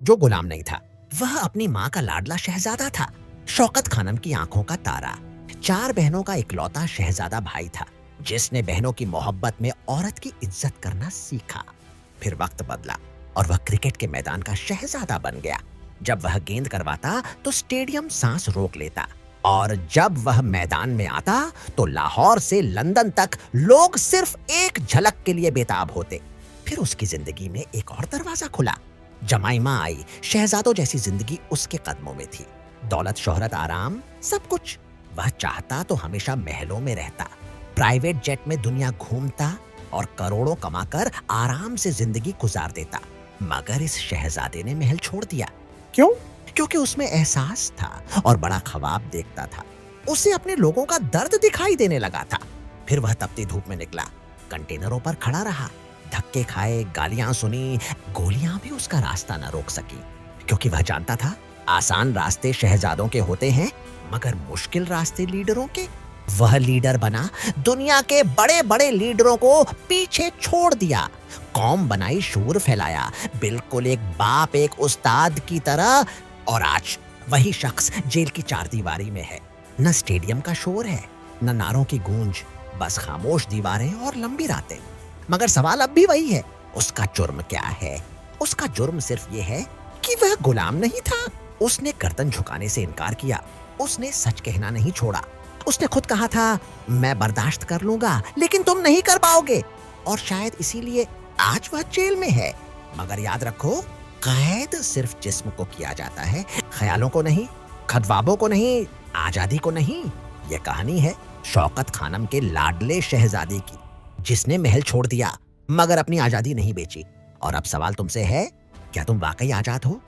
जो गुलाम नहीं था, वह अपनी माँ का लाडला शहजादा था, शौकत खानम की आंखों का तारा। 4 बहनों का इकलौता शहजादा भाई था, जिसने बहनों की मोहब्बत में औरत की इज्जत करना सीखा। फिर वक्त बदला और वह क्रिकेट के मैदान का शहजादा बन गया। जब वह गेंद करवाता तो स्टेडियम सांस रोक लेता, और जब वह मैदान में आता तो लाहौर से लंदन तक लोग सिर्फ एक झलक के लिए बेताब होते। फिर उसकी जिंदगी में एक और दरवाजा खुला। जमाइमा आई। शहजादों जैसी जिंदगी उसके कदमों में थी। दौलत, शोहरत, आराम, सब कुछ। वह चाहता तो हमेशा महलों में रहता, प्राइवेट जेट में दुनिया घूमता और करोड़ों कमाकर आराम से जिंदगी गुजार देता। मगर इस शहजादे ने महल छोड़ दिया। क्यों? क्योंकि उसमें एहसास था और बड़ा ख्वाब देखता था। उसे अपने लोगों का दर्द दिखाई देने लगा था। फिर वह तपती धूप में निकला, कंटेनरों पर खड़ा रहा, धक्के खाए, गालियां सुनी, गोलियां भी उसका रास्ता न रोक सकी। क्योंकि वह जानता था आसान रास्ते शहजादों के होते हैं, मगर मुश्किल रास्ते लीडरों के। वह लीडर बना, दुनिया के बड़े बड़े लीडरों को पीछे छोड़ दिया, कौम बनाई, शूर फैलाया, बिल्कुल एक बाप, एक उस्ताद की तरह। और आज वही शख्स जेल की चारदीवारी में है। न स्टेडियम का शोर है, न नारों की गूंज, बस खामोश दीवारें और लंबी रातें। मगर सवाल अब भी वही है, उसका जुर्म क्या है? उसका जुर्म सिर्फ ये है कि वह गुलाम नहीं था। उसने गर्दन झुकाने से इनकार किया, उसने सच कहना नहीं छोड़ा। उसने खुद कहा था, मैं बर्दाश्त कर लूंगा, लेकिन तुम नहीं कर पाओगे। और शायद इसीलिए आज वह जेल में है। मगर याद रखो, कैद सिर्फ जिस्म को किया जाता है, ख्यालों को नहीं, ख्वाबों को नहीं, आजादी को नहीं। यह कहानी है शौकत खानम के लाडले शहजादे की, जिसने महल छोड़ दिया मगर अपनी आजादी नहीं बेची। और अब सवाल तुमसे है, क्या तुम वाकई आजाद हो?